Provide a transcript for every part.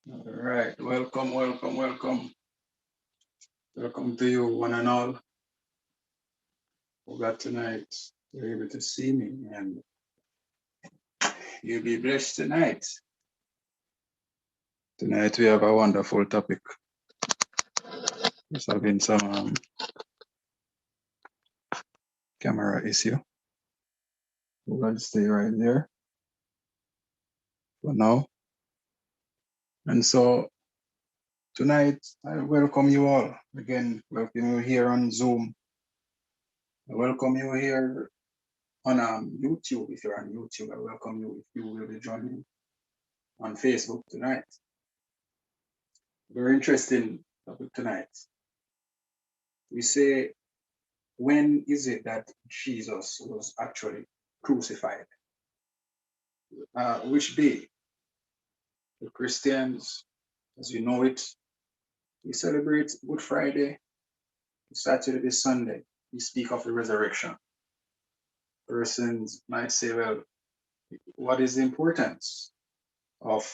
All right, welcome, welcome, welcome. Welcome to you, one and all. Glad tonight you're able to see me, and you'll be blessed tonight. Tonight we have a wonderful topic. There's having some camera issue. We'll stay right there for now. And so tonight, I welcome you all. Again, welcome you here on Zoom. I welcome you here on YouTube. If you're on YouTube, I welcome you if you will be joining on Facebook tonight. Very interesting topic tonight. We say, when is it that Jesus was actually crucified? Which day? The Christians, as you know it, we celebrate Good Friday, Saturday, Sunday. We speak of the resurrection. Persons might say, well, what is the importance of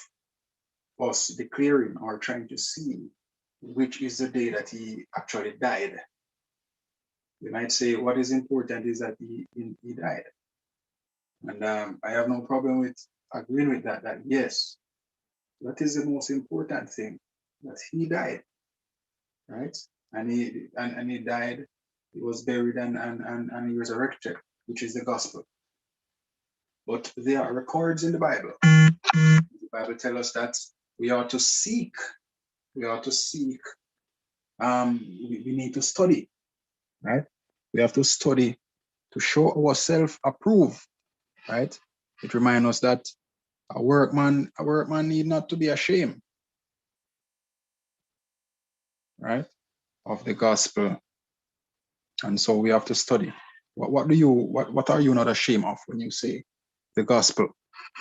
us declaring or trying to see which is the day that he actually died? You might say, what is important is that he died. And I have no problem with agreeing with that yes, that is the most important thing, that he died, right? And he died, he was buried and he resurrected, which is the gospel. But there are records in the Bible. The Bible tells us that we ought to seek we need to study, right? We have to study to show ourselves approved, right? It reminds us that a workman need not to be ashamed, right, of the gospel. And so we have to study. What are you not ashamed of when you say the gospel?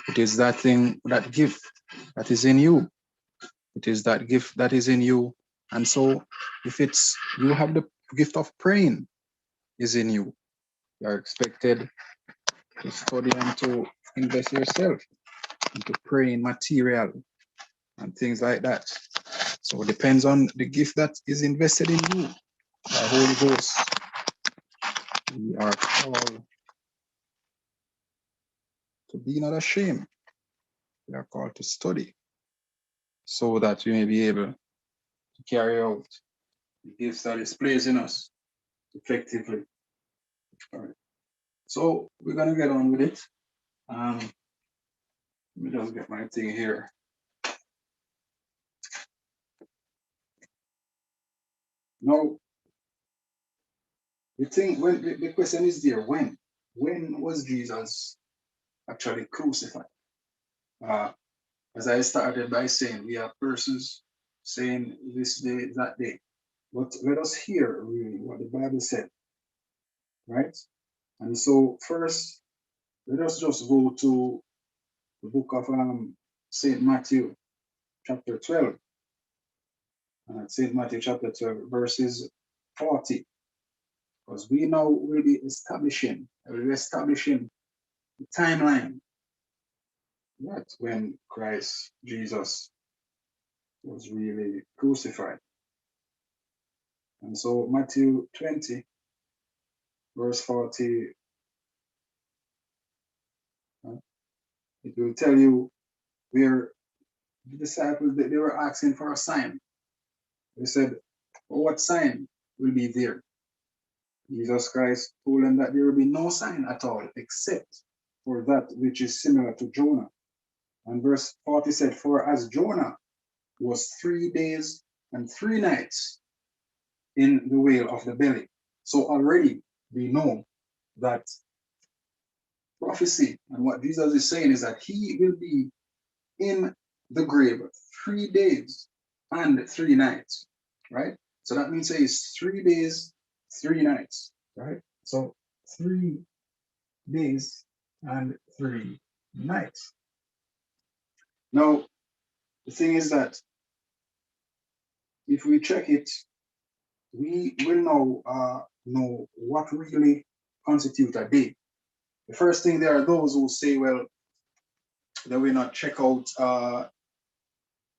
It is that thing, that gift that is in you. It is that gift that is in you. And so if it's, you have the gift of praying is in you, you are expected to study and to invest yourself into praying material and things like that. So it depends on the gift that is invested in you. Our Holy Ghost, we are called to be not ashamed. We are called to study so that we may be able to carry out the gifts that is placed in us effectively. All right. So we're gonna get on with it. Let me just get my thing here. Now, the thing, when the question is there, when was Jesus actually crucified? As I started by saying, we have persons saying this day, that day. But let us hear really what the Bible said, right? And so first, let us just go to the book of St. Matthew, chapter 12. St. Matthew, chapter 12, verses 40. Because we now will be establishing the timeline that when Christ Jesus was really crucified. And so Matthew 20, verse 40, it will tell you where the disciples, they were asking for a sign. They said, well, what sign will be there? Jesus Christ told them that there will be no sign at all except for that which is similar to Jonah. And verse 40 said, for as Jonah was 3 days and 3 nights in the whale of the belly. So already we know that prophecy and what Jesus is saying is that he will be in the grave 3 days and 3 nights, right? So that means it's 3 days, 3 nights, right? So 3 days and 3 nights. Now, the thing is that if we check it, we will now know what really constitutes a day. The first thing, there are those who say, well, they will not check out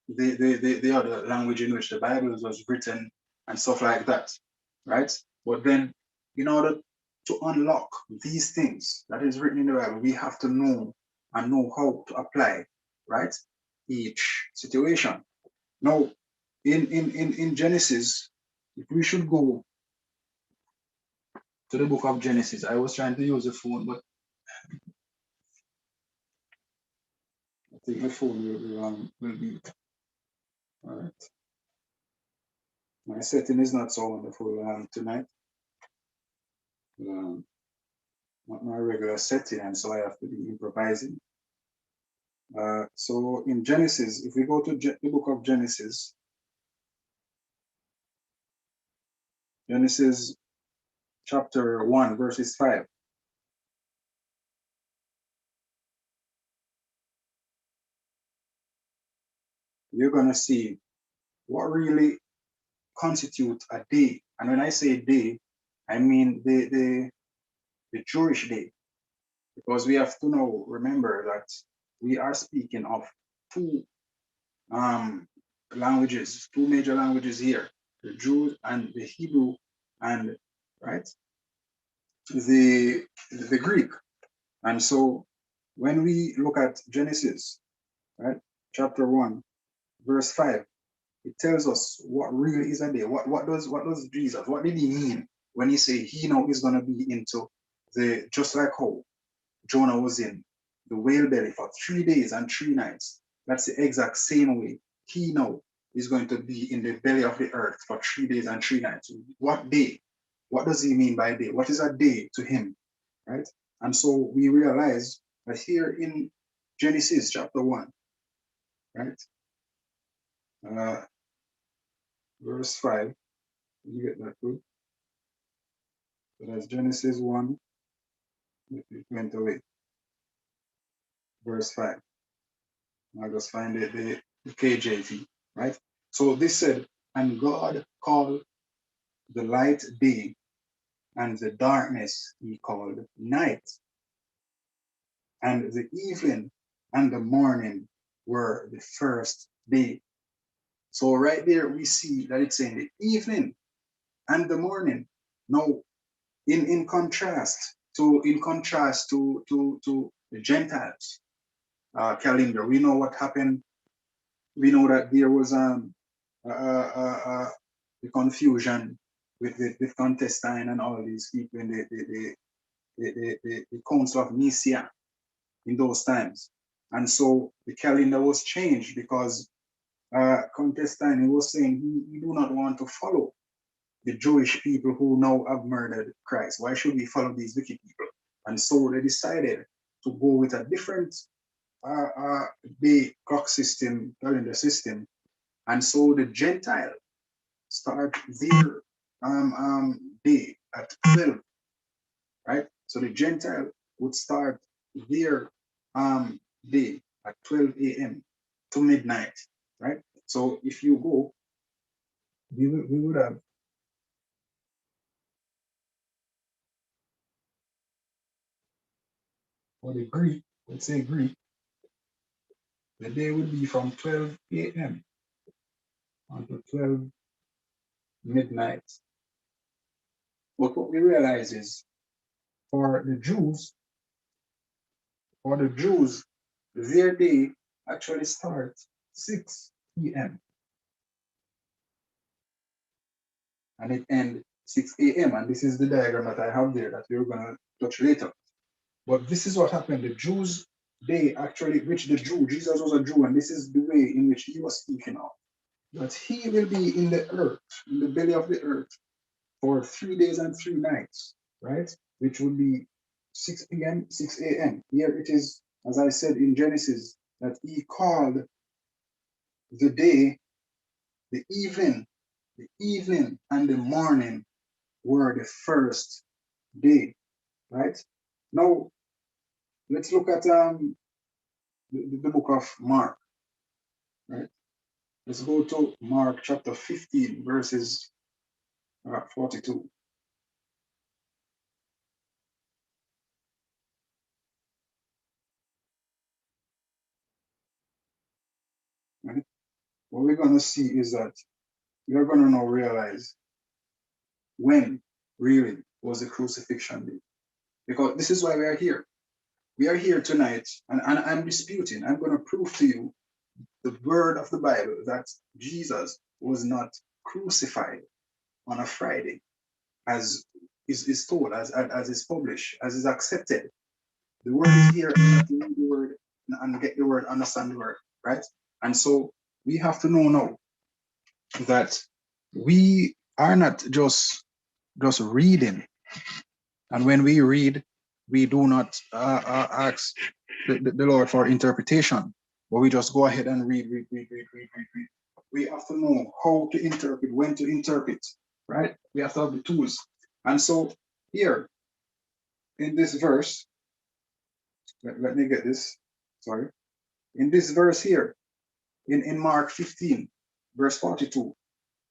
the other language in which the Bible was written and stuff like that, right? But then, in order to unlock these things that is written in the Bible, we have to know and know how to apply, right, each situation. Now, in Genesis, if we should go to the book of Genesis, I was trying to use the phone, but I think the phone will be all right. My setting is not so wonderful tonight. Not my regular setting, and so I have to be improvising. So in Genesis, if we go to the book of Genesis, Genesis chapter 1, verses 5. You're going to see what really constitutes a day. And when I say day, I mean the Jewish day. Because we have to now remember that we are speaking of two languages, two major languages here, the Jew and the Hebrew, and right, the Greek. And so when we look at Genesis, right, chapter 1, verse 5, it tells us what really is a day. What does Jesus, what did he mean when he say he now is going to be into the, just like how Jonah was in the whale belly for 3 days and 3 nights. That's the exact same way he now is going to be in the belly of the earth for 3 days and 3 nights. What day? What does he mean by day? What is a day to him, right? And so we realize that here in Genesis chapter 1, right? Verse 5, you get that good? So that's Genesis 1, it went away. Verse 5. I'll just find it, the KJV, right? So this said, and God called the light day, and the darkness he called night. And the evening and the morning were the first day. So right there we see that it's saying the evening and the morning. Now, in contrast to the Gentiles calendar, we know what happened. We know that there was the confusion with Contestine and all these people in the Council of Nicaea in those times. And so the calendar was changed because Contestine was saying he do not want to follow the Jewish people who now have murdered Christ. Why should we follow these wicked people? And so they decided to go with a different day clock system, calendar system. And so the Gentile start their day at 12, right? So the Gentile would start their day at 12 a.m. to midnight, right? So if you go, we would have for the Greek, let's say Greek, the day would be from 12 a.m. until 12 midnight. But what we realize is for the Jews, their day actually starts 6 p.m. and it ends 6 a.m. And this is the diagram that I have there that we're going to touch later. But this is what happened. The Jews, they actually, which the Jew, Jesus was a Jew, and this is the way in which he was speaking of, that he will be in the earth, in the belly of the earth, for 3 days and 3 nights, right? Which would be 6 p.m., 6 a.m. Here it is, as I said in Genesis, that he called the day, the evening, and the morning were the first day, right? Now, let's look at the book of Mark, right? Let's go to Mark chapter 15, verses 42. Right? What we're going to see is that we're going to now realize when really was the crucifixion day. Because this is why we are here. We are here tonight, and I'm disputing. I'm going to prove to you the word of the Bible that Jesus was not crucified on a Friday, as is told, as is published, as is accepted. The word is here, and you have to read the word and get the word, understand the word, right? And so we have to know now that we are not just reading, and when we read, we do not ask the Lord for interpretation, but we just go ahead and read. We have to know how to interpret, when to interpret, right? We have to have the tools. And so here in this verse, let me get this, sorry. In this verse here, in Mark 15, verse 42,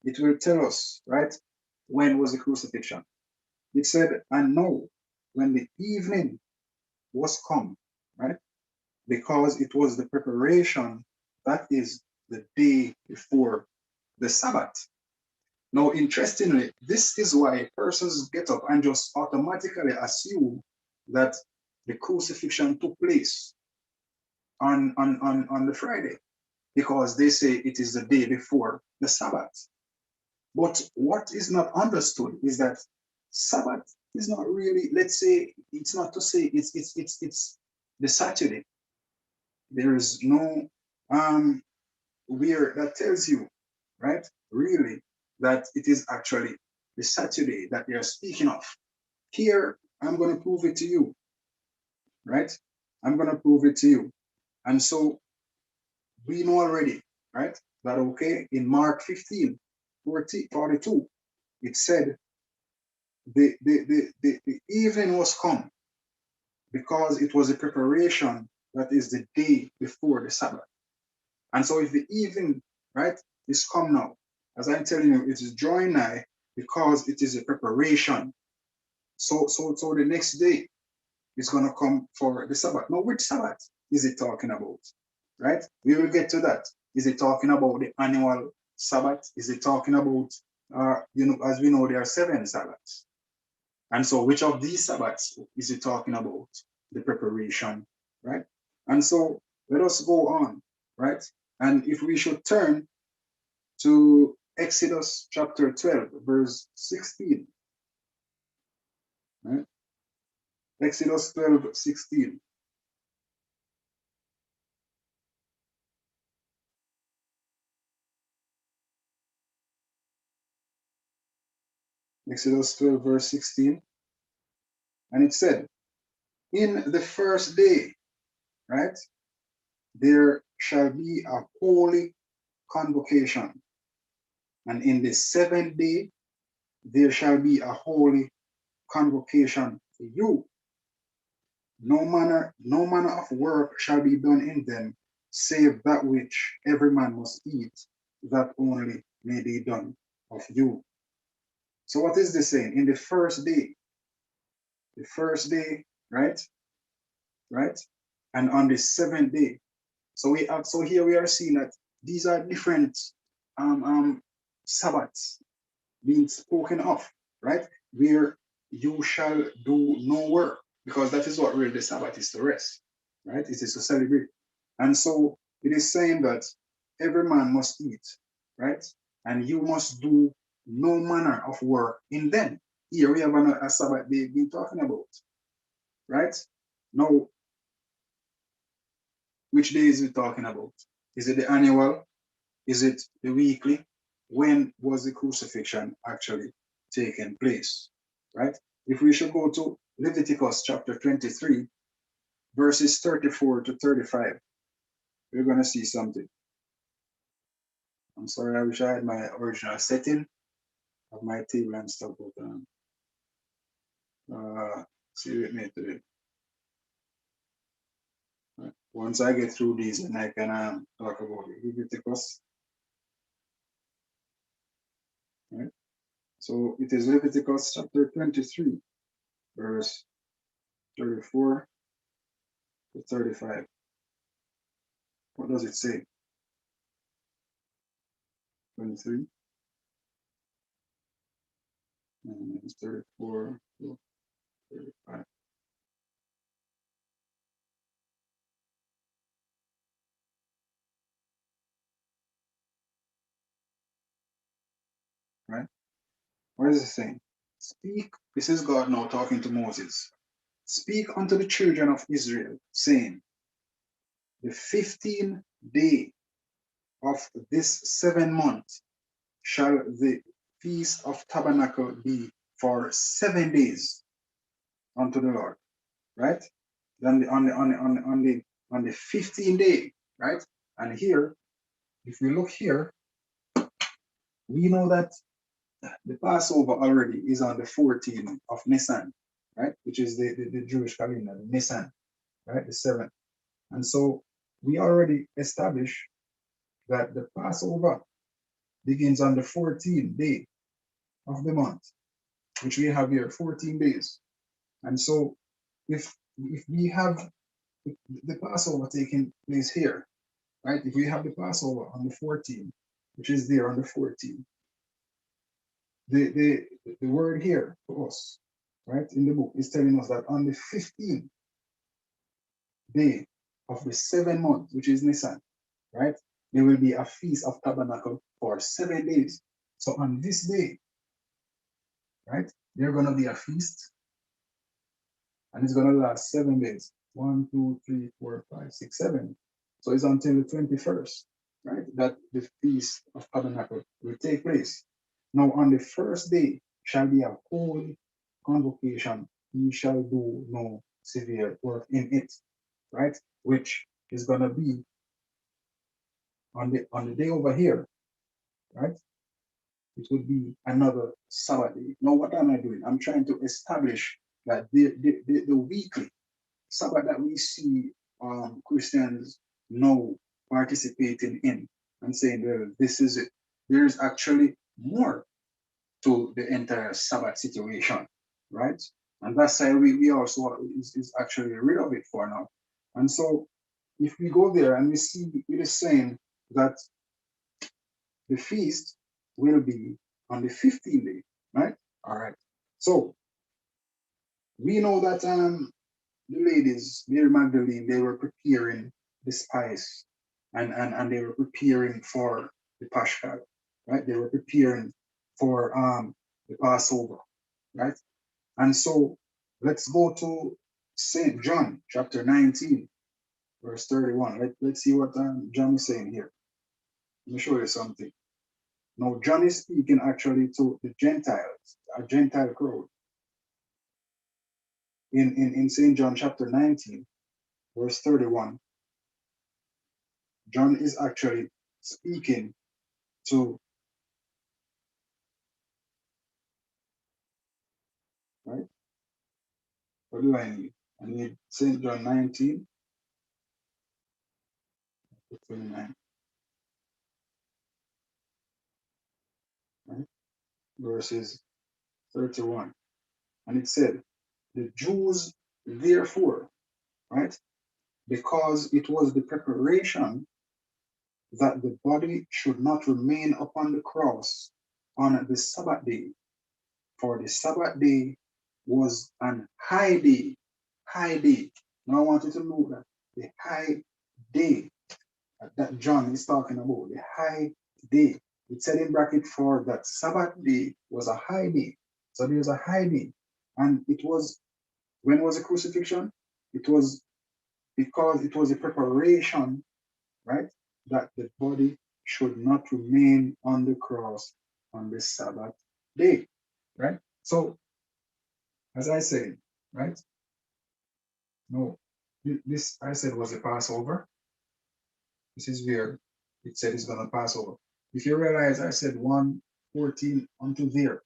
it will tell us, right, when was the crucifixion. It said, and now, when the evening was come, right, because it was the preparation, that is the day before the Sabbath. Now, interestingly, this is why persons get up and just automatically assume that the crucifixion took place on the Friday, because they say it is the day before the Sabbath. But what is not understood is that Sabbath is not really, let's say, it's not to say it's the Saturday. There is no where that tells you right? Really, that it is actually the Saturday that they are speaking of. Here, I'm going to prove it to you, right? I'm going to prove it to you. And so we know already, right, that okay, in Mark 15, 42, it said the evening was come because it was a preparation that is the day before the Sabbath. And so if the evening, right, is come now, as I'm telling you, it is drawing nigh because it is a preparation. So the next day is going to come for the Sabbath. Now, which Sabbath is it talking about? Right? We will get to that. Is it talking about the annual Sabbath? Is it talking about, as we know, there are 7 Sabbaths. And so which of these Sabbaths is it talking about? The preparation, right? And so let us go on, right? And if we should turn to Exodus chapter 12, verse 16, right? Exodus 12, 16. Exodus 12, verse 16. And it said, in the first day, right, there shall be a holy convocation. And in the 7th day, there shall be a holy convocation for you. No manner of work shall be done in them, save that which every man must eat, that only may be done of you. So what is this saying? In the first day, right? Right? And on the 7th day. So here we are seeing that these are different Sabbaths being spoken of, right? Where you shall do no work, because that is what really the Sabbath is, to rest, right? It is to celebrate. And so it is saying that every man must eat, right? And you must do no manner of work in them. Here we have a Sabbath day being talking about, right? Now, which day is it talking about? Is it the annual? Is it the weekly? When was the crucifixion actually taking place, right? If we should go to Leviticus chapter 23, verses 34 to 35, we're going to see something. I'm sorry, I wish I had my original setting of my table and stuff, but see with me today. Right. Once I get through these, and I can talk about it. Leviticus, right? So it is Leviticus chapter 23, verse 34 to 35. What does it say? 23 and it's 34 to 35. Right? What is it saying? Speak. This is God now talking to Moses. Speak unto the children of Israel, saying, the 15th day of this 7th month shall the feast of tabernacle be for 7 days unto the Lord. Right? Then on the 15th day, right? And here, if we look here, we know that the Passover already is on the 14th of Nisan, right? Which is the Jewish calendar, the Nisan, right? The 7th. And so we already established that the Passover begins on the 14th day of the month, which we have here, 14 days. And so if we have the Passover taking place here, right? If we have the Passover on the 14th, which is there on the 14th, the word here for us, right, in the book is telling us that on the 15th day of the 7th month, which is Nisan, right, there will be a feast of tabernacle for 7 days. So on this day, right, there's going to be a feast, and it's going to last 7 days. 1, 2, 3, 4, 5, 6, 7. So it's until the 21st. right? That the Feast of Tabernacle will take place. Now, on the first day shall be a holy convocation. Ye shall do no severe work in it, right? Which is gonna be on the day over here, right? It would be another Sabbath day. Now, what am I doing? I'm trying to establish that the weekly Sabbath that we see Christians now participating in and saying, well, this is it. There's actually more to the entire Sabbath situation, right? And that's why we also is actually rid of it for now. And so if we go there and we see it is saying that the feast will be on the 15th day, right? All right. So we know that the ladies, Mary Magdalene, they were preparing the spice and they were preparing for the Paschal, right? They were preparing for the Passover, right? And so let's go to St. John chapter 19, verse 31. Let's see what John is saying here. Let me show you something. Now, John is speaking actually to the Gentiles, a Gentile crowd. In St. John chapter 19, verse 31, John is actually speaking to, right? What do I need? I need St. John 19, 29, right? Verses 31. And it said, the Jews therefore, right? Because it was the preparation that the body should not remain upon the cross on the Sabbath day. For the Sabbath day was an high day. High day. Now I want you to know that the high day that John is talking about, the high day. It said in bracket for that Sabbath day was a high day. So there's a high day. And it was, when was the crucifixion? It was because it was a preparation, right? That the body should not remain on the cross on the Sabbath day, right? So, as I said, right? No, this I said was a Passover. This is where it said it's going to pass over. If you realize I said 1:14 unto there,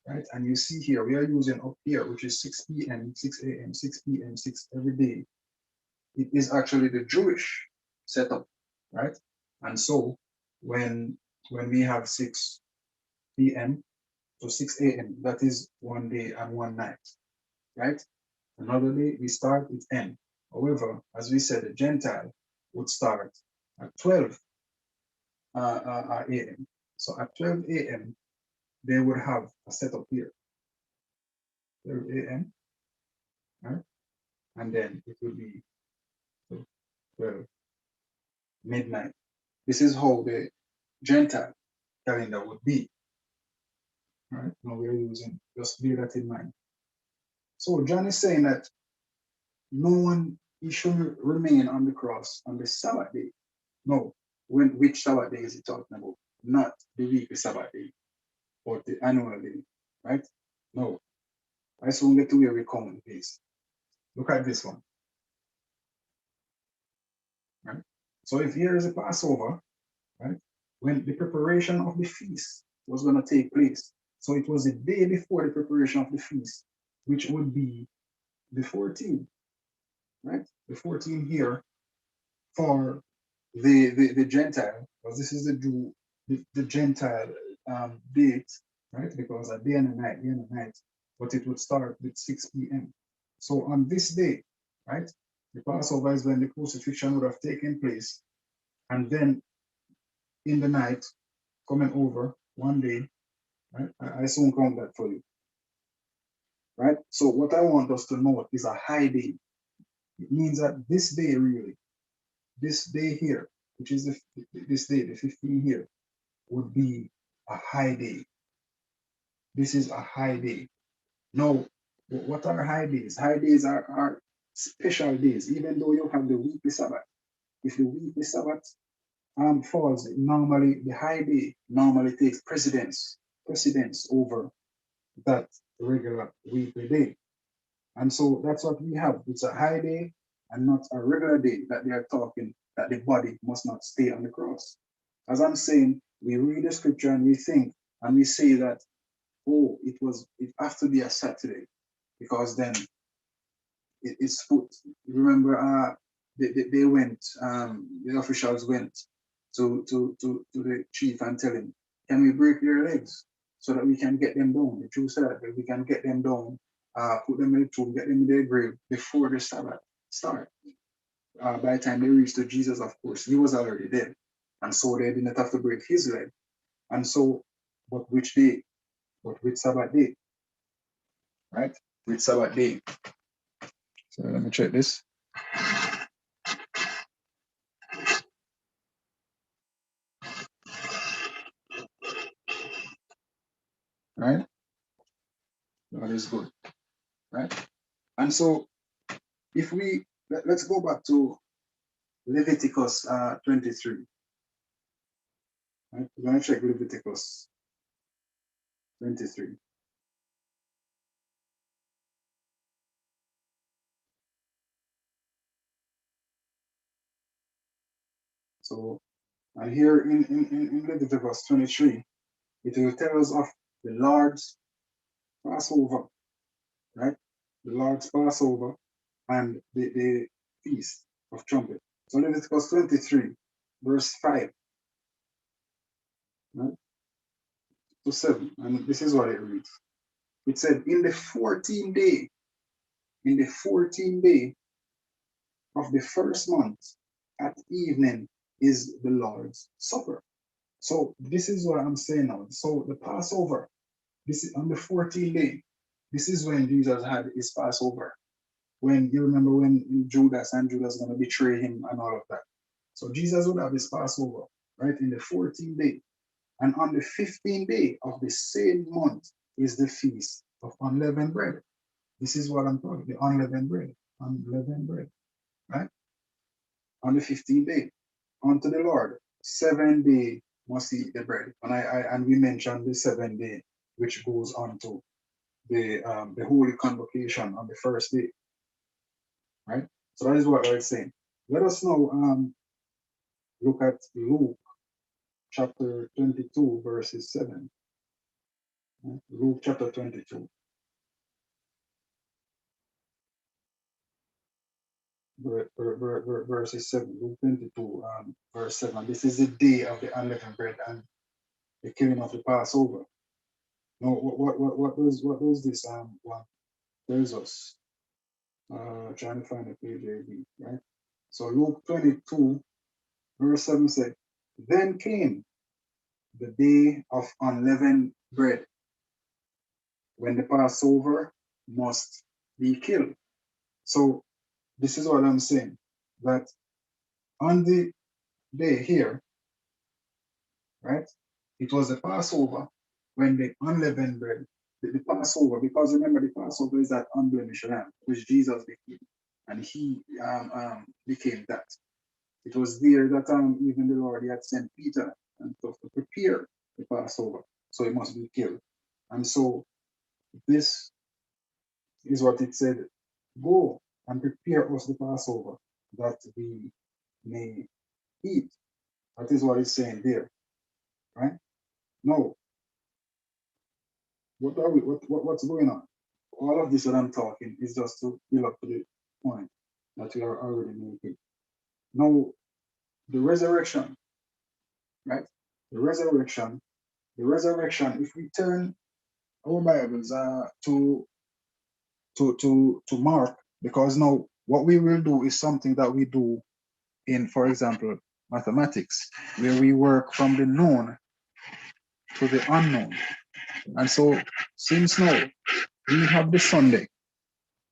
right? And you see here, we are using up here, which is 6 p.m., 6 a.m., 6 p.m., 6 every day. It is actually the Jewish setup, right? And so when we have 6 p.m. to 6 a.m., that is one day and one night, right? Another day we start, it end. However, as we said, the Gentile would start at 12 a.m. So at 12 a.m., they would have a setup here, 12 a.m., right? And then it would be 12 midnight. This is how the Gentile calendar would be, right? Now we're using, just bear that in mind. So John is saying that no one, he should remain on the cross on the Sabbath day. No, which Sabbath day is he talking about? Not the weekly Sabbath day or the annual day, right? No. I soon get to where we come with this. Look at this one, right? So if here is a Passover, right? When the preparation of the feast was going to take place. So it was the day before the preparation of the feast, which would be the 14th, right? The 14th here for the Gentile, because this is the Jew, the Gentile date, right? Because a day and a night, day and a night, but it would start with 6 p.m. So on this day, right, the Passover is when the crucifixion would have taken place. And then in the night, coming over one day, right? I soon count that for you, right? So what I want us to know is a high day. It means that this day really, this day here, which is this day, the 15 here, would be a high day. This is a high day. Now, what are high days? High days are special days, even though you have the weekly Sabbath. If the weekly Sabbath falls, normally the high day normally takes precedence over that regular weekly day. And so that's what we have. It's a high day and not a regular day that they are talking that the body must not stay on the cross. As I'm saying, we read the scripture and we think and we say that, oh, it has to be a Saturday because then it's put. Remember, they went, the officials went to the chief and tell him, can we break their legs so that we can get them down? The Jews said that we can get them down, put them in the tomb, get them in their grave before the Sabbath start. By the time they reached to Jesus, of course, he was already dead. And so they didn't have to break his leg. And so, but which day? But which Sabbath day? Right? Which Sabbath day? So let me check this. Right? God is good. Right? And so if let's go back to Leviticus 23. Right? We're going to check Leviticus 23. So, and here in Leviticus 23, it will tell us of the Lord's Passover, right? The Lord's Passover and the Feast of Trumpet. So Leviticus 23, verse 5, right, to 7, and this is what it reads. It said, in the 14th day of the first month at evening is the Lord's Supper. So this is what I'm saying now. So the Passover, this is on the 14th day. This is when Jesus had his Passover. When you remember when Judas going to betray him and all of that. So Jesus would have his Passover, right, in the 14th day. And on the 15th day of the same month is the Feast of Unleavened Bread. This is what I'm talking, the unleavened bread, right? On the 15th day, unto the Lord, 7 day must eat the bread. And we mentioned the 7th day, which goes on to the holy convocation on the first day, right? So that is what I'm saying. Let us now look at Luke chapter 22, verses 7. Right? Luke chapter 22. Verses 7, Luke 22, verse 7. This is the day of the unleavened bread and the killing of the Passover. Now, what was this one tells us? Trying to find the page, right? So Luke 22, verse 7 said, then came the day of unleavened bread, when the Passover must be killed. So this is what I'm saying, that on the day here, right, it was the Passover when the unleavened bread, the Passover, because remember the Passover is that unblemished lamb, which Jesus became, and he became that. It was there that even the Lord had sent Peter and stuff to prepare the Passover, so it must be killed. And so this is what it said, go and prepare us the Passover that we may eat. That is what it's saying there, right? Now, what's going on? All of this that I'm talking is just to build up to the point that we are already making. Now, the resurrection, right? The resurrection, if we turn our Bibles to Mark, because now what we will do is something that we do in, for example, mathematics, where we work from the known to the unknown. And so since now we have the Sunday,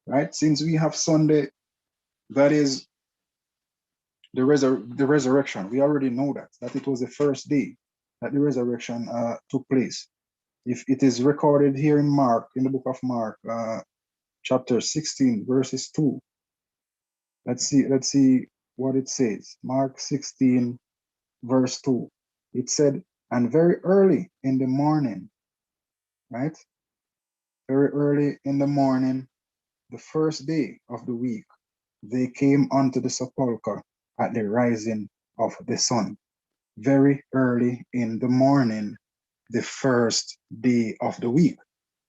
right? Since we have Sunday, that is the resurrection. We already know that it was the first day that the resurrection took place. If it is recorded here in Mark, in the book of Mark, chapter 16, verses 2. Let's see what it says. Mark 16, verse 2. It said, and very early in the morning, right? Very early in the morning, the first day of the week, they came unto the sepulchre at the rising of the sun. Very early in the morning, the first day of the week.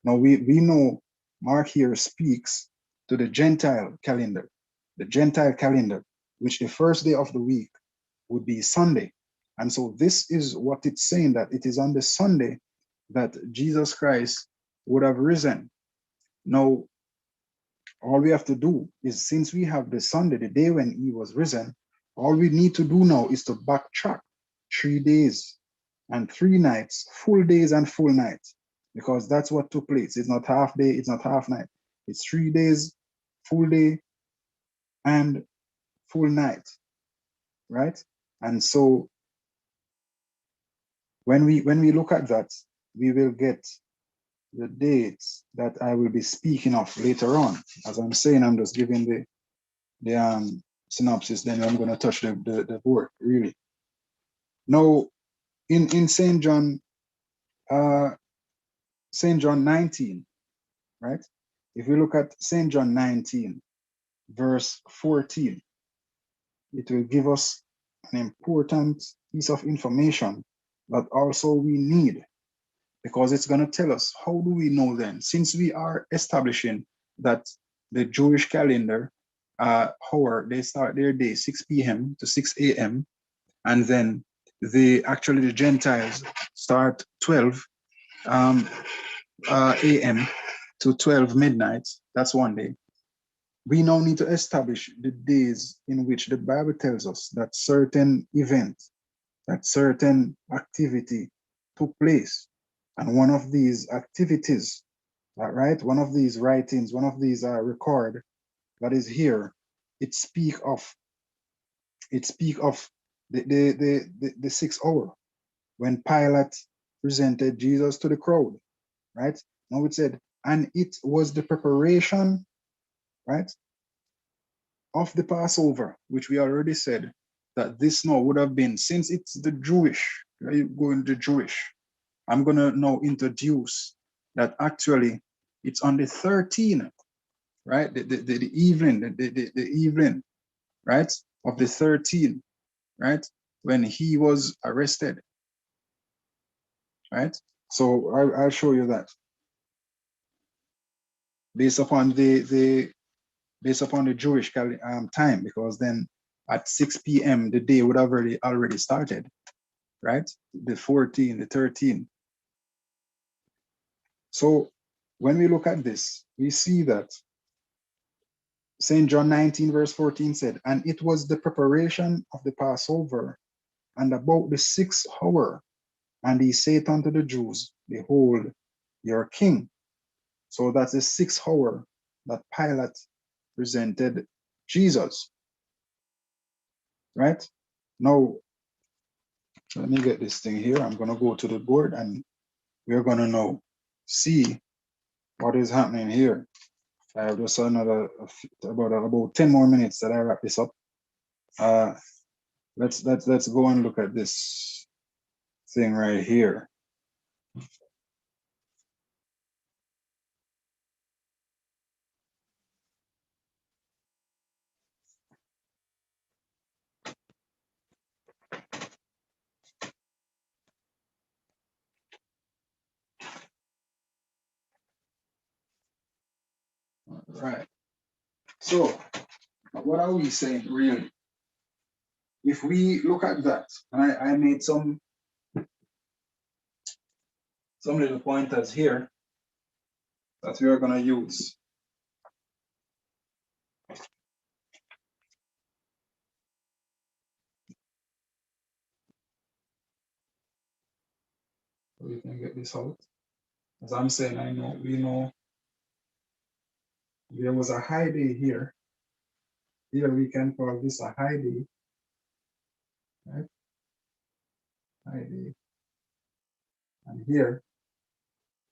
Now we know Mark here speaks to the Gentile calendar, which the first day of the week would be Sunday. And so this is what it's saying, that it is on the Sunday that Jesus Christ would have risen. Now, all we have to do is, since we have the Sunday, the day when he was risen, all we need to do now is to backtrack 3 days and 3 nights, full days and full nights, because that's what took place. It's not half day, it's not half night. It's 3 days, full day, and full night, right? And so when we look at that, we will get the dates that I will be speaking of later on. As I'm saying, I'm just giving the synopsis, then I'm going to touch the board, really. Now, in St. John 19, right? If we look at St. John 19, verse 14, it will give us an important piece of information that also we need, because it's going to tell us, how do we know then? Since we are establishing that the Jewish calendar, they start their day 6 p.m. to 6 a.m., and then the Gentiles start 12 a.m. to 12 midnight. That's one day. We now need to establish the days in which the Bible tells us that certain event, that certain activity took place. And one of these activities, right, one of these writings, one of these record that is here, it speak of the 6th hour, when Pilate presented Jesus to the crowd, right? Now it said, and it was the preparation, right, of the Passover, which we already said that this now would have been, since it's the Jewish, right, going to Jewish, I'm going to now introduce that actually it's on the 13th, right? The evening, the evening, right, of the 13th, right, when he was arrested, right? So I'll show you that based upon the Jewish time, because then at 6 p.m. the day would have already started, right? The 14, the 13. So when we look at this, we see that St. John 19, verse 14 said, and it was the preparation of the Passover, and about the 6th hour, and he said unto the Jews, behold, your king. So that's the 6th hour that Pilate presented Jesus, right? Now, let me get this thing here. I'm going to go to the board, and we're going to now see what is happening here. I have just another about 10 more minutes that I wrap this up. Let's go and look at this thing right here. Right. So, what are we saying really? If we look at that, and I made some little pointers here that we are going to use. So we can get this out. As I'm saying, we know there was a high day here. Here we can call this a high day, right? High day. And here,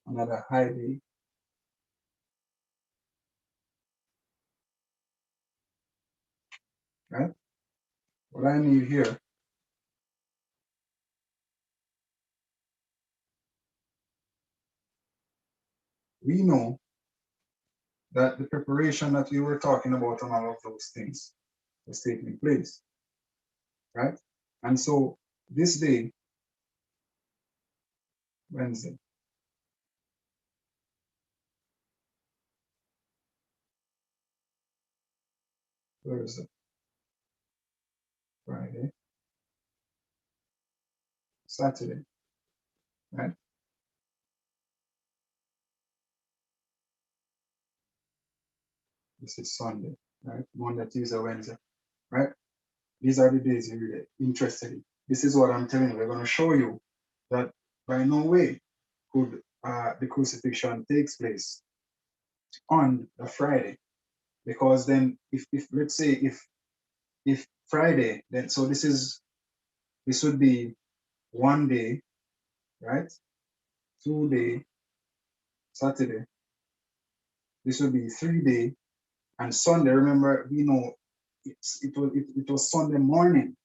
another high day. Right? What I need here we know that the preparation that we were talking about and all of those things was taking place, right? And so this day, Wednesday, Thursday, Friday, Saturday, right? This is Sunday, right? Monday, Tuesday, Wednesday, right? These are the days you're really interested in. This is what I'm telling you. We're going to show you that by no way could the crucifixion takes place on a Friday, because then if let's say if Friday, then so this would be 1 day, right? 2 day, Saturday. This would be 3 day, and Sunday. Remember, we know it was Sunday morning,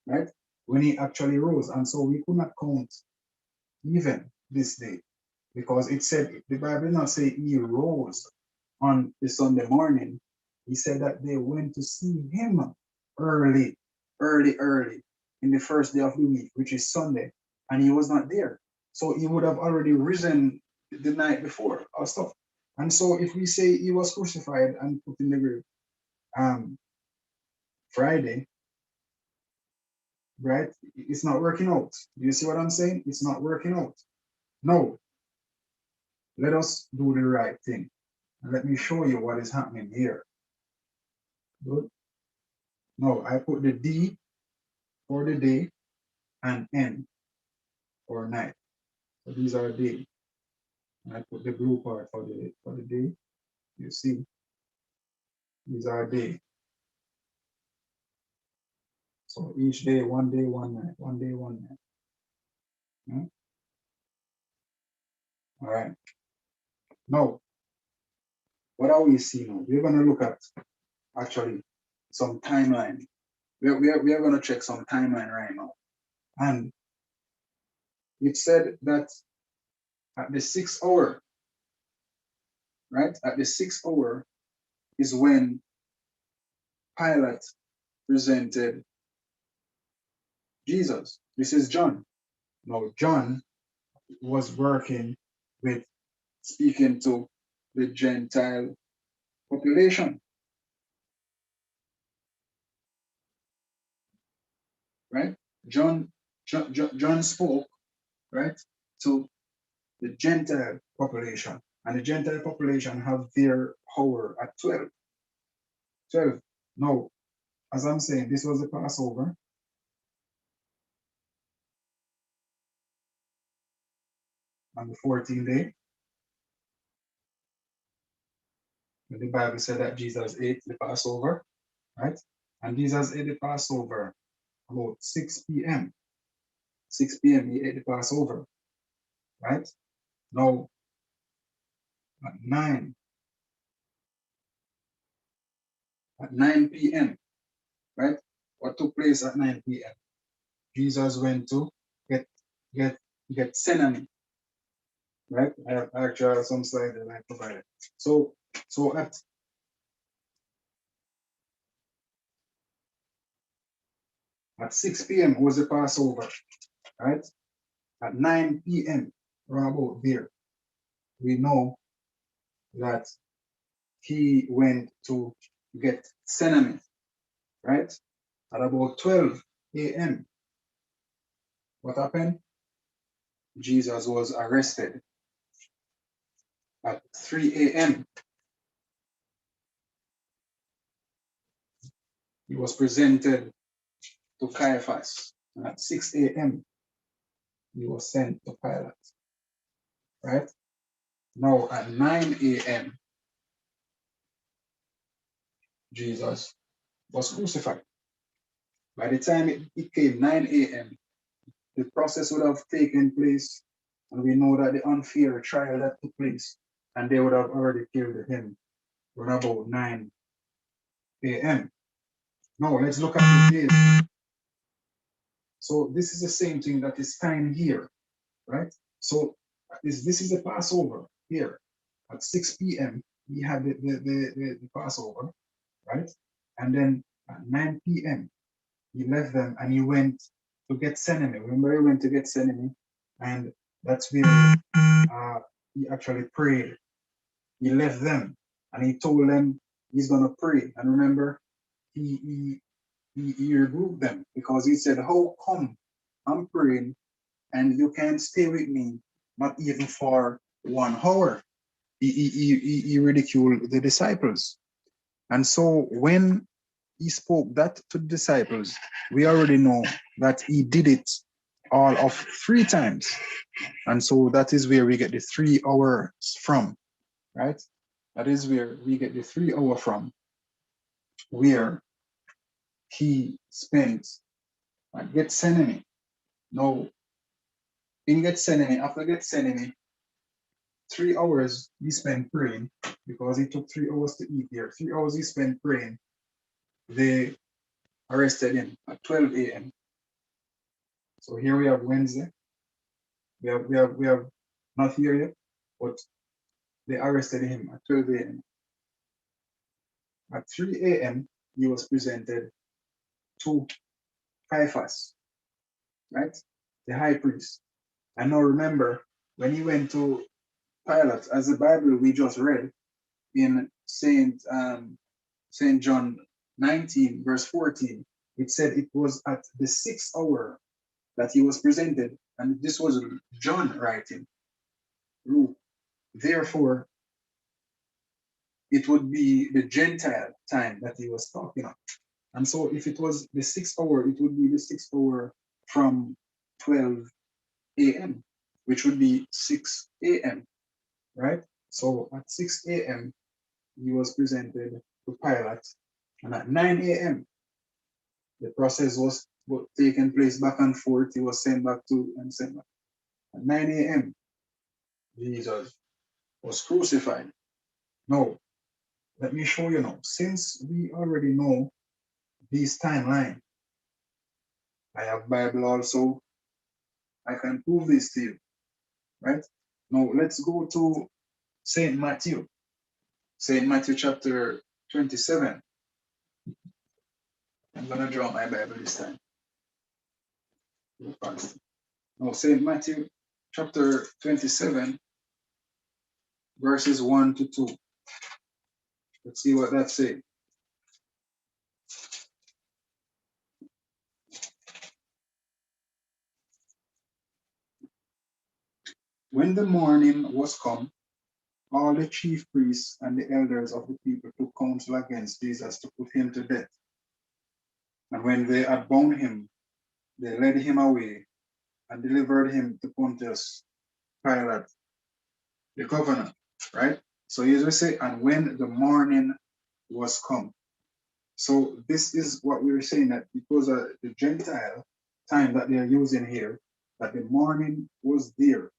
right? When he actually rose, and so we could not count even this day, because it said the Bible did not say he rose on the Sunday morning. He said that they went to see him early, early in the first day of the week, which is Sunday, and he was not there. So he would have already risen the night before or stuff. And so if we say he was crucified and put in the grave Friday, right? It's not working out. Do you see what I'm saying? It's not working out. No, let us do the right thing. And let me show you what is happening here. Good. No, I put the D for the day and N for night. So these are day. And I put the blue part for the day. You see, these are day. So each day, 1 day, 1 night, 1 day, 1 night. Hmm? All right. Now, what are we seeing now? We're going to look at actually some timeline. We are going to check some timeline right now. And it said that at the 6th hour, right? At the 6th hour is when Pilate presented Jesus. This is John. Now, John was working with speaking to the Gentile population, right? John spoke, right, to the Gentile population, and the Gentile population have their hour at 12. 12. Now, as I'm saying, this was the Passover. On the 14th day, the Bible said that Jesus ate the Passover, right? And Jesus ate the Passover about 6 p.m. 6 p.m. he ate the Passover, right? Now, at 9 p.m., right? What took place at 9 p.m.? Jesus went to get get Gethsemane, right? I actually have some slides that I provided. So at 6 p.m. was the Passover, right? At 9 p.m., around about there, we know that he went to get Gethsemane, right? At about 12 a.m., what happened? Jesus was arrested. At 3 a.m., he was presented to Caiaphas. And at 6 a.m., he was sent to Pilate, right? Now, at 9 a.m., Jesus was crucified. By the time it came 9 a.m., the process would have taken place, and we know that the unfair trial that took place, and they would have already killed him around about 9 a.m. Now, let's look at the days. So this is the same thing that is time here, right? So this is the Passover here. at 6 p.m., he had the Passover, right? And then at 9 p.m., he left them and he went to Gethsemane. Remember, he went to Gethsemane, and that's where he actually prayed. He left them and he told them he's gonna pray. And remember, he rebuked them because he said, "How come I'm praying and you can't stay with me, not even for 1 hour?" He ridiculed the disciples. And so when he spoke that to the disciples, we already know that he did it all of 3 times. And so that is where we get the 3 hours from, right? That is where we get the 3 hour from, where he spent at Gethsemane. Now, in Gethsemane, after Gethsemane, 3 hours he spent praying because he took 3 hours to eat there. 3 hours he spent praying. They arrested him at 12 a.m. So here we have Wednesday. We have not here yet, but they arrested him at 12 a.m. At 3 a.m. he was presented to Caiaphas, right? The high priest. And now remember, when he went to Pilate, as the Bible we just read in Saint John 19, verse 14, it said it was at the 6th hour that he was presented, and this was John writing. Luke. Therefore, it would be the Gentile time that he was talking of. And so if it was the 6th hour, it would be the 6th hour from 12 a.m., which would be 6 a.m., right? So at 6 a.m., he was presented to Pilate. And at 9 a.m., the process was taking place back and forth. He was sent back to and sent back. At 9 a.m., Jesus was crucified. Now, let me show you now. Since we already know this timeline, I have Bible also. I can prove this to you, right? Now, let's go to St. Matthew. St. Matthew chapter 27. I'm going to draw my Bible this time. Now, St. Matthew chapter 27, verses 1 to 2. Let's see what that says. When the morning was come, all the chief priests and the elders of the people took counsel against Jesus to put him to death. And when they had bound him, they led him away and delivered him to Pontius Pilate, the governor, right? So here we say, and when the morning was come. So this is what we were saying, that because of the Gentile time that they are using here, that the morning was there,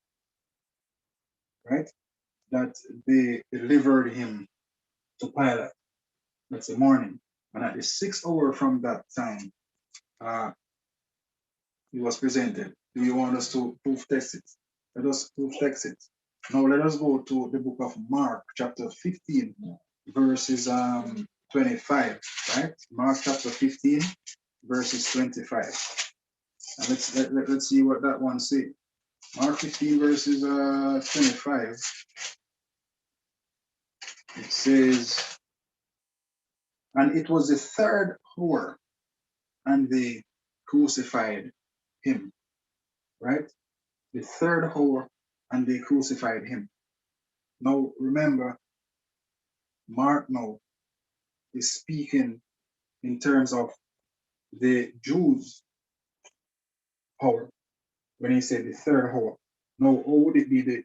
right? That they delivered him to Pilate. That's the morning. And at the 6th hour from that time, he was presented. Do you want us to proof text it? Let us proof text it. Now let us go to the book of Mark, chapter 15, verses 25, right? Mark chapter 15, verses 25. And let's see what that one says. Mark 15, verses 25. It says, and it was the 3rd hour, and they crucified him, right? The 3rd hour, and they crucified him. Now remember, Mark now is speaking in terms of the Jews' hour when he said the 3rd hour. Now, how would it be the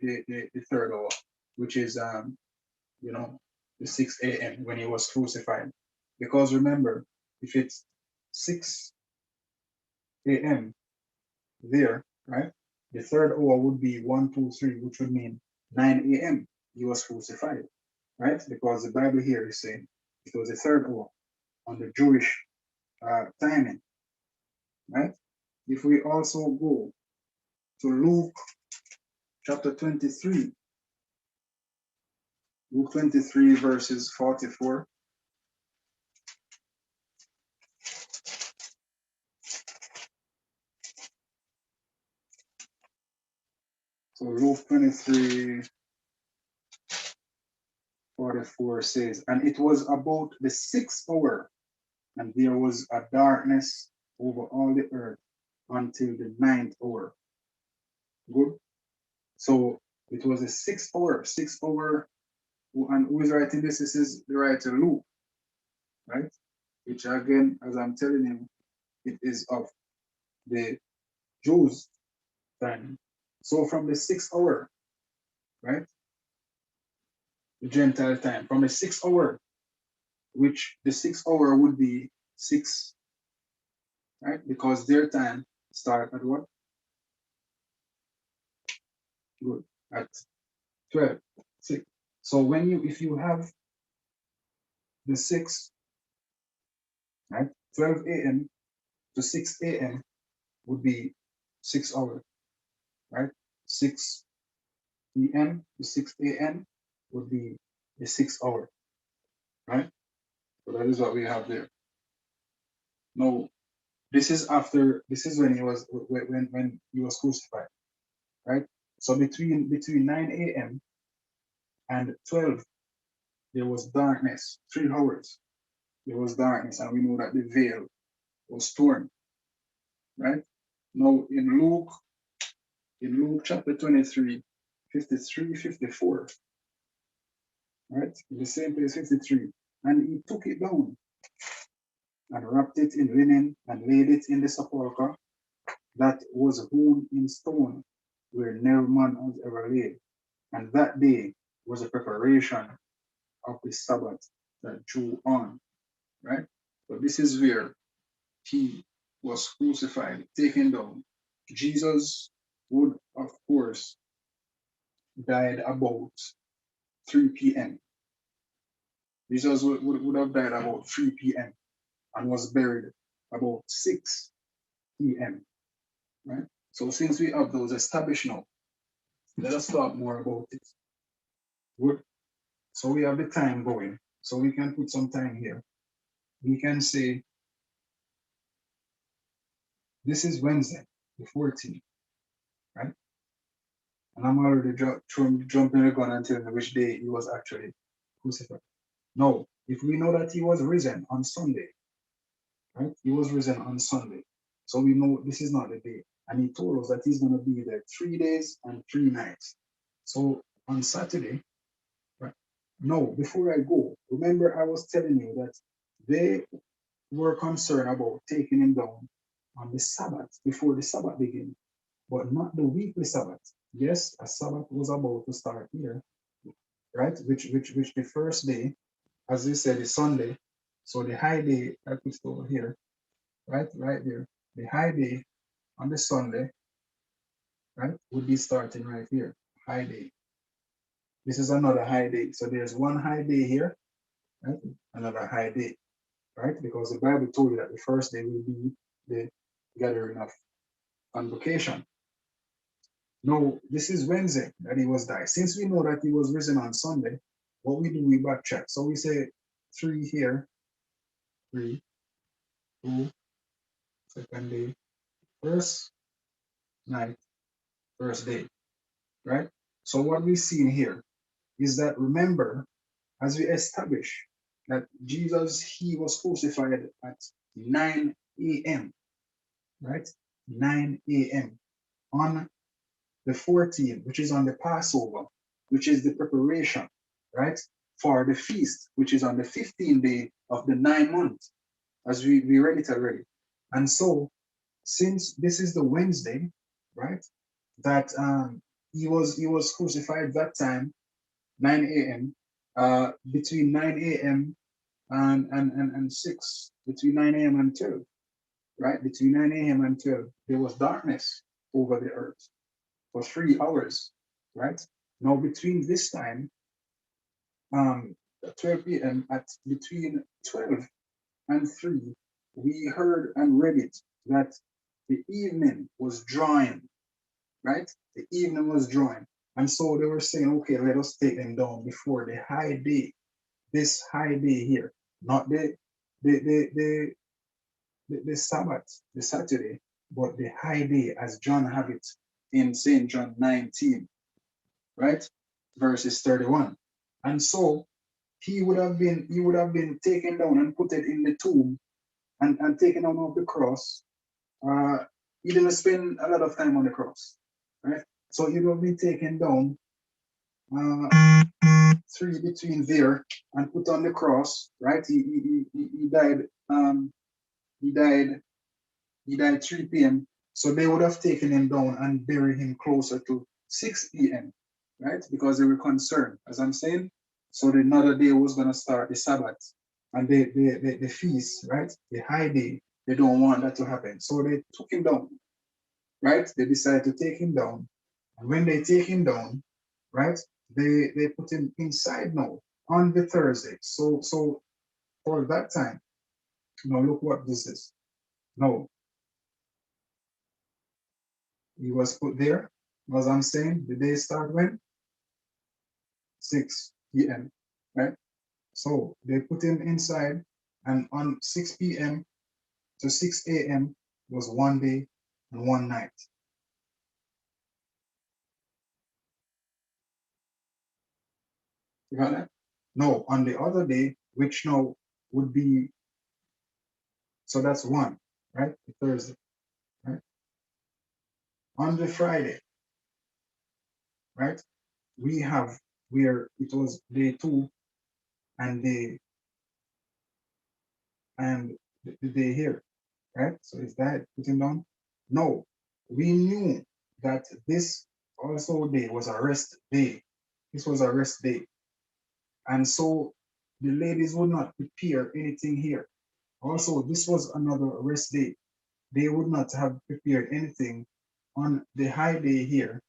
3rd hour, which is the 6 a.m. when he was crucified? Because remember, if it's 6 a.m. there, right? The 3rd hour would be 1, 2, 3, which would mean 9 a.m. he was crucified, right? Because the Bible here is saying it was the 3rd hour on the Jewish timing, right? If we also go to Luke chapter 23, Luke 23, verses 44. So Luke 23, 44 says, and it was about the 6th hour, and there was a darkness over all the earth until the 9th hour. Good. So it was the 6th hour, and who is writing this? This is the writer Luke, right? Which again, as I'm telling you, it is of the Jews' time. So from the 6th hour, right? The Gentile time, from the 6th hour, which the 6th hour would be 6, right? Because their time start at what? Good. At 12, 6. So when if you have the 6, right? 12 a.m. to 6 a.m. would be 6 hours, right? 6 p.m. to 6 a.m. would be the 6th hour, right? So that is what we have there. Now, this is when he was crucified, right? So between 9 a.m. and 12, there was darkness, 3 hours. There was darkness, and we know that the veil was torn, right? Now in Luke chapter 23, 53, 54, right? In the same place, 53. And he took it down and wrapped it in linen and laid it in the sepulchre that was hewn in stone, where no man has ever laid. And that day was a preparation of the Sabbath that drew on, right? So this is where he was crucified, taken down. Jesus would, of course, died about 3 p.m. Jesus would have died about 3 p.m. and was buried about 6 p.m. Right? So since we have those established now, let us talk more about it. Good. So we have the time going. So we can put some time here. We can say this is Wednesday, the 14th, right? And I'm already jumping the gun and telling you which day he was actually crucified. No, if we know that he was risen on Sunday, right? He was risen on Sunday. So we know this is not the day. And he told us that he's going to be there 3 days and 3 nights. So on Saturday, right? No, before I go, remember I was telling you that they were concerned about taking him down on the Sabbath before the Sabbath began, but not the weekly Sabbath. Yes, a Sabbath was about to start here, right? Which the first day, as we said, is Sunday. So the high day, I put it over here, right there. The high day on the Sunday, right, would be starting right here, high day. This is another high day. So there's one high day here, right? Another high day, right? Because the Bible told you that the first day will be the gathering of convocation. No, this is Wednesday that he was died. Since we know that he was risen on Sunday, what we do, we backtrack. So we say 3 here, 3, 2, second day, first night, first day, right? So what we see in here is that, remember, as we establish that Jesus, he was crucified at 9 a.m., right? 9 a.m. on the 14th, which is on the Passover, which is the preparation, right, for the feast, which is on the 15th day of the 9th month, as we read it already. And so, since this is the Wednesday, right, that he was crucified that time, 9 a.m., between 9 a.m. and 6, between 9 a.m. and 12, right? Between 9 a.m. and 12, there was darkness over the earth for 3 hours, right? Now between this time, 12 p.m. at between 12 and 3, we heard and read it that the evening was drawing, right? The evening was drawing. And so they were saying, okay, let us take them down before the high day, this high day here, not the, the, the, the Sabbath, the Saturday, but the high day as John have it in St. John 19, right? Verses 31. And so he would have been taken down and put it in the tomb and taken down off the cross. He didn't spend a lot of time on the cross, right? So he would have been taken down three between there and put on the cross, right? He died. He died. He died 3 p.m. So they would have taken him down and buried him closer to 6 p.m. Right? Because they were concerned, as I'm saying. So the another day was gonna start the Sabbath and the feast, right? The high day. They don't want that to happen. So they took him down, right? They decided to take him down. And when they take him down, right, they put him inside now on the Thursday. So for that time, now look what this is. No, he was put there, as I'm saying, the day start when? 6 p.m. Right? So they put him inside, and on 6 p.m. to 6 a.m. was one day and one night. You got that? No, on the other day, which now would be, so that's one, right? The Thursday, right? On the Friday, right? We have where it was day 2 and the day here, right? So is that putting down? No, we knew that this also day was a rest day. This was a rest day. And so the ladies would not prepare anything here. Also, this was another rest day. They would not have prepared anything on the high day here,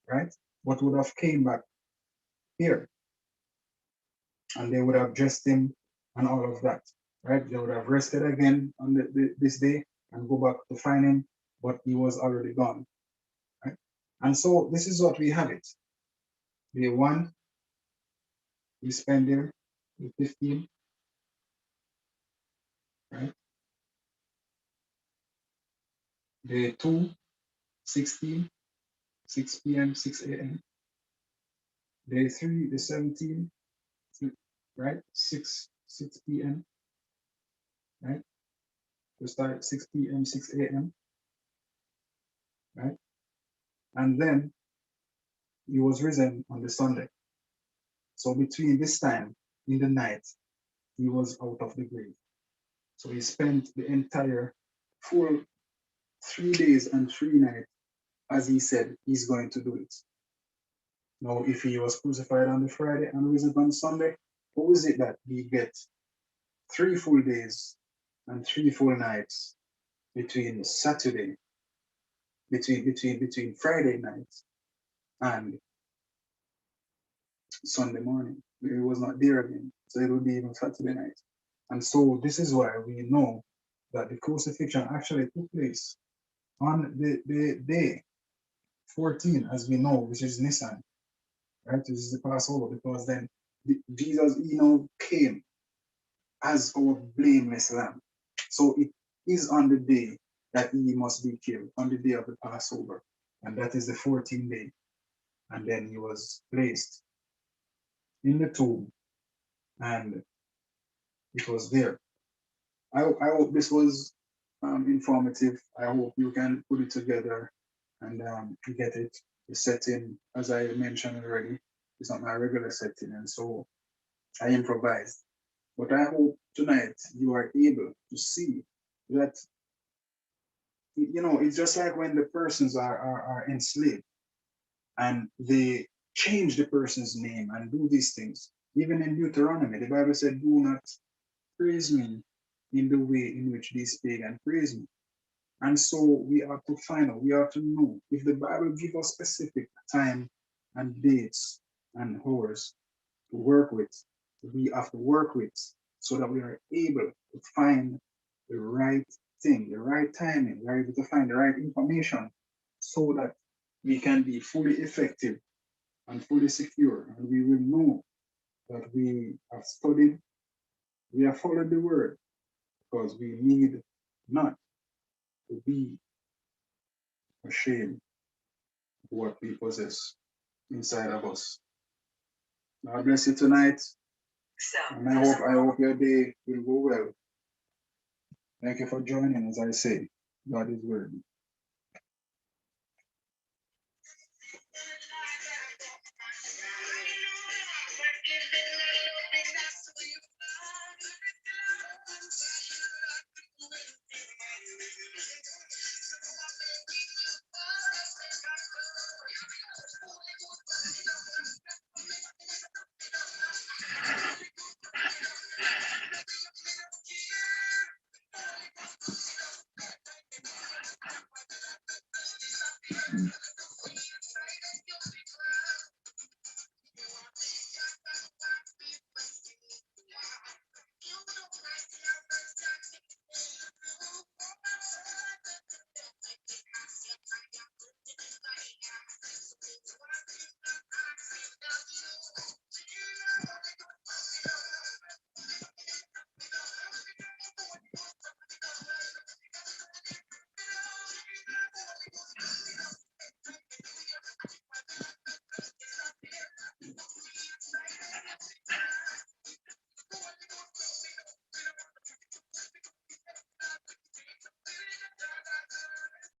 right? But would have came back here and they would have dressed him and all of that, right? They would have rested again on this day and go back to find him, but he was already gone, right? And so this is what we have it. Day 1, we spend there, the 15, right? Day 2, 16, 6 p.m., 6 a.m. Day 3, the 17, right? 6 p.m., right? We start 6 p.m., 6 a.m., right? And then he was risen on the Sunday. So between this time in the night, he was out of the grave. So he spent the entire full 3 days and 3 nights, as he said he's going to do it. Now, if he was crucified on the Friday and risen on Sunday, how is it that we get 3 full days and 3 full nights between Saturday, between Friday night and Sunday morning? He was not there again, so it will be even Saturday night. And so this is why we know that the crucifixion actually took place on the day 14, as we know, which is Nisan, right? This is the Passover, because then Jesus, came as our blameless lamb. So it is on the day that he must be killed, on the day of the Passover. And that is the 14th day. And then he was placed in the tomb and it was there. I hope this was informative. I hope you can put it together and get it. The setting, as I mentioned already, is not my regular setting, and so I improvised. But I hope tonight you are able to see that, it's just like when the persons are enslaved and they change the person's name and do these things. Even in Deuteronomy, the Bible said, do not praise me in the way in which these pagans praise me. And so we have to find out, we have to know if the Bible gives us specific time and dates and hours to work with, we have to work with so that we are able to find the right thing, the right timing, we are able to find the right information so that we can be fully effective and fully secure, and we will know that we have studied, we have followed the word, because we need not to be ashamed of what we possess inside of us. God bless you tonight, and I hope your day will go well. Thank you for joining. As I say, God is worthy.